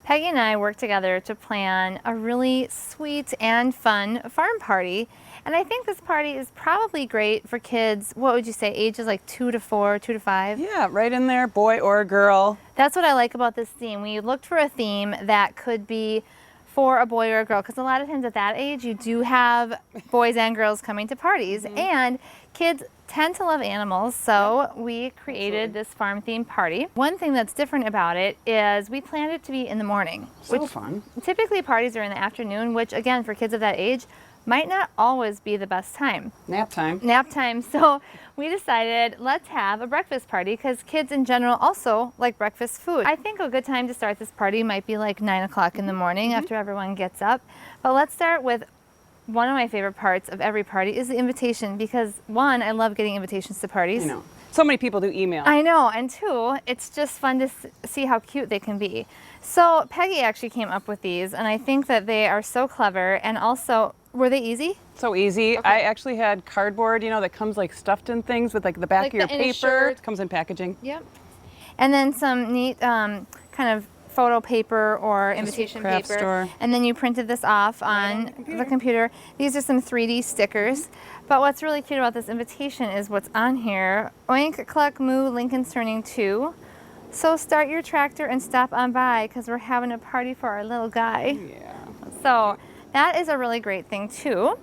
Peggy and I worked together to plan a really sweet and fun farm party. And I think this party is probably great for kids, what would you say, ages like 2 to 4, 2 to 5? Yeah, right in there, boy or girl. That's what I like about this theme. We looked for a theme that could be for a boy or a girl, because a lot of times at that age you do have boys and girls coming to parties, and kids tend to love animals, so we created this farm themed party. One thing that's different about it is we planned it to be in the morning. So fun. Typically parties are in the afternoon, which again for kids of that age might not always be the best time. Nap time. Nap time. So we decided let's have a breakfast party because kids in general also like breakfast food. I think a good time to start this party might be like 9 o'clock in the morning after everyone gets up. But let's start with one of my favorite parts of every party is the invitation, because one, I love getting invitations to parties. I know. So many people do email. I know, and two, it's just fun to see how cute they can be. So Peggy actually came up with these, and I think that they are so clever, and also, were they easy? So easy. Okay. I actually had cardboard, you know, that comes like stuffed in things with like the back Like of your the inner paper. shirt. It comes in packaging. Yep. And then some neat kind of photo paper or invitation craft paper. store. And then you printed this off on the computer. These are some 3D stickers. But what's really cute about this invitation is what's on here. Oink, cluck, moo, Lincoln's turning 2. So start your tractor and stop on by because we're having a party for our little guy. Yeah. So that is a really great thing too.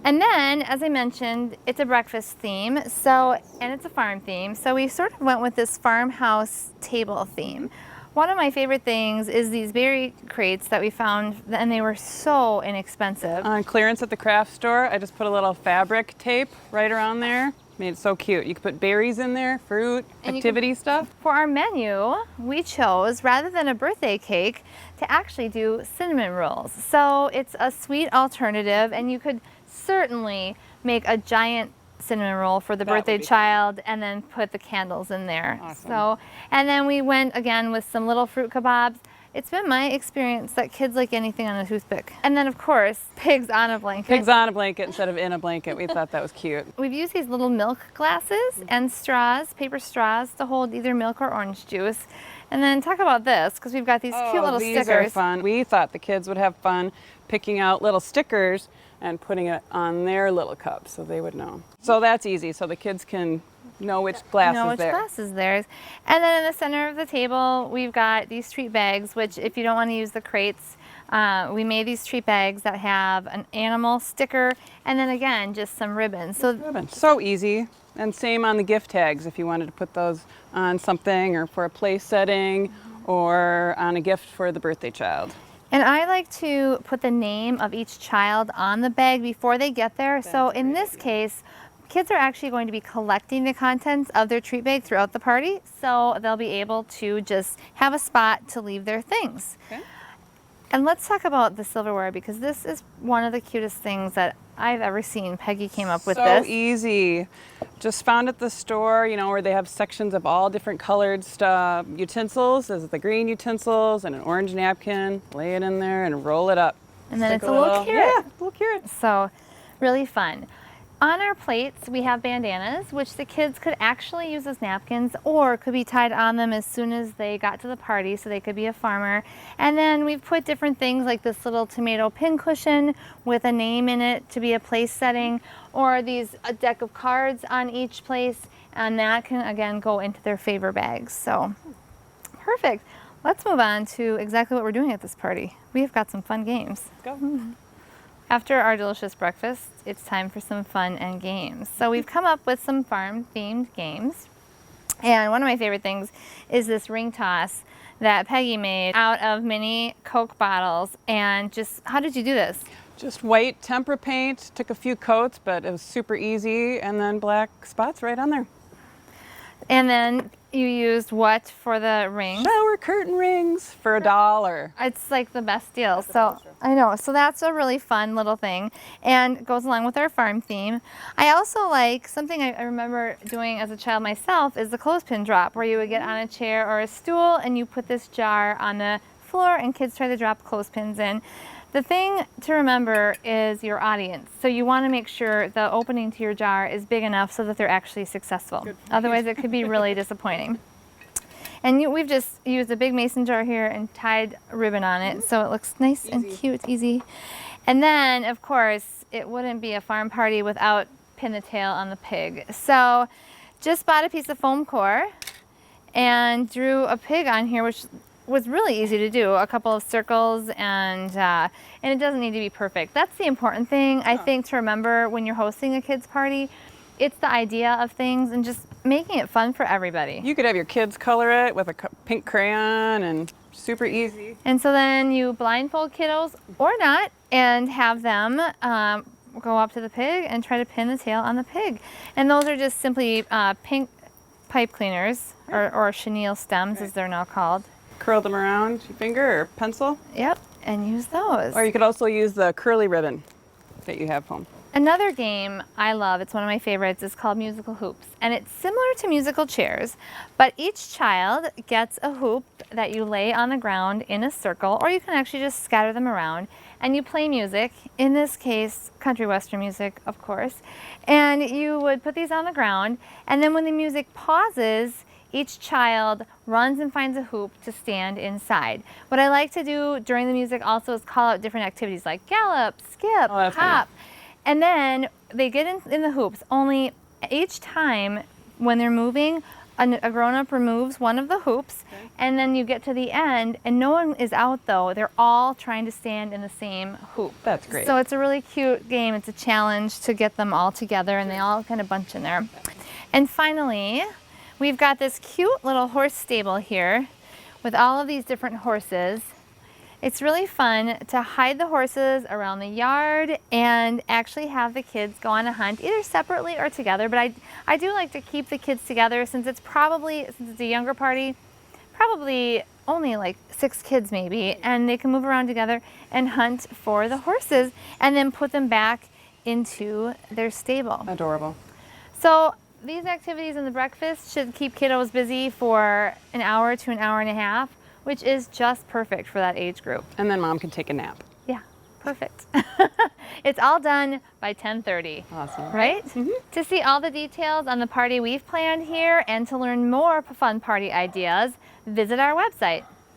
And then, as I mentioned, it's a breakfast theme, and it's a farm theme. So we sort of went with this farmhouse table theme. One of my favorite things is these berry crates that we found, and they were so inexpensive. On clearance at the craft store, I just put a little fabric tape right around there. Made it so cute. You could put berries in there, fruit, And you activity stuff. For our menu, we chose, rather than a birthday cake, to actually do cinnamon rolls. So it's a sweet alternative, and you could certainly make a giant cinnamon roll for the That would birthday be fun. child and then put the candles in there. Awesome. So, and then we went again with some little fruit kebabs. It's been my experience that kids like anything on a toothpick. And then of course, pigs on a blanket. Pigs on a blanket instead of in a blanket. We thought that was cute. We've used these little milk glasses and straws, paper straws, to hold either milk or orange juice. And then talk about this, because we've got these cute little these stickers. are fun. We thought the kids would have fun picking out little stickers and putting it on their little cup so they would know. So that's easy, so the kids can know which glass know is which there. glass is theirs. And then in the center of the table, we've got these treat bags, which if you don't want to use the crates, we made these treat bags that have an animal sticker and then again, just some ribbons. So So easy. And same on the gift tags if you wanted to put those on something or for a place setting or on a gift for the birthday child. And I like to put the name of each child on the bag before they get there. So in this case, kids are actually going to be collecting the contents of their treat bag throughout the party. So they'll be able to just have a spot to leave their things. Okay. And let's talk about the silverware, because this is one of the cutest things that I've ever seen. Peggy came up with this. So easy. Just found at the store, you know, where they have sections of all different colored utensils. There's the green utensils and an orange napkin. Lay it in there and roll it up. And then Stick it's a little carrot. Yeah, a little carrot. So really fun. On our plates, we have bandanas, which the kids could actually use as napkins or could be tied on them as soon as they got to the party, so they could be a farmer. And then we've put different things like this little tomato pin cushion with a name in it to be a place setting, or a deck of cards on each place, and that can again go into their favor bags. So perfect. Let's move on to exactly what we're doing at this party. We've got some fun games. Let's go. After our delicious breakfast, it's time for some fun and games. So we've come up with some farm-themed games. And one of my favorite things is this ring toss that Peggy made out of mini Coke bottles. And just, how did you do this? Just white tempera paint, took a few coats, but it was super easy, and then black spots right on there. And then you used what for the rings? Shower curtain rings for $1. It's like the best deal. So I know. So that's a really fun little thing and goes along with our farm theme. I also like something I remember doing as a child myself is the clothespin drop, where you would get on a chair or a stool and you put this jar on the floor and kids try to drop clothespins in. The thing to remember is your audience. So you want to make sure the opening to your jar is big enough so that they're actually successful. Otherwise it could be really disappointing. And we've just used a big mason jar here and tied a ribbon on it so it looks nice and Easy. cute, easy. And then, of course, it wouldn't be a farm party without pin the tail on the pig. So just bought a piece of foam core and drew a pig on here, which was really easy to do. A couple of circles, and it doesn't need to be perfect. That's the important thing, I think, to remember when you're hosting a kids party. It's the idea of things and just making it fun for everybody. You could have your kids color it with a pink crayon and super easy. And so then you blindfold kiddos or not and have them go up to the pig and try to pin the tail on the pig. And those are just simply pink pipe cleaners or chenille stems as they're now called. Curl them around your finger or pencil. Yep, and use those. Or you could also use the curly ribbon that you have home. Another game I love, it's one of my favorites, is called Musical Hoops. And it's similar to musical chairs, but each child gets a hoop that you lay on the ground in a circle, or you can actually just scatter them around, and you play music, in this case, country western music, of course. And you would put these on the ground, and then when the music pauses, each child runs and finds a hoop to stand inside. What I like to do during the music also is call out different activities like gallop, skip, Oh, that's hop. And then they get in the hoops. Only each time when they're moving, a grown-up removes one of the hoops, and then you get to the end, and no one is out though. They're all trying to stand in the same hoop. That's great. So it's a really cute game. It's a challenge to get them all together, and they all kind of bunch in there. And finally, we've got this cute little horse stable here with all of these different horses. It's really fun to hide the horses around the yard and actually have the kids go on a hunt, either separately or together. But I do like to keep the kids together since it's a younger party, probably only like 6 kids maybe, and they can move around together and hunt for the horses and then put them back into their stable. Adorable. So these activities in the breakfast should keep kiddos busy for an hour to an hour and a half, which is just perfect for that age group. And then mom can take a nap. Yeah, perfect. It's all done by 10:30. Awesome. Right? To see all the details on the party we've planned here and to learn more fun party ideas, visit our website.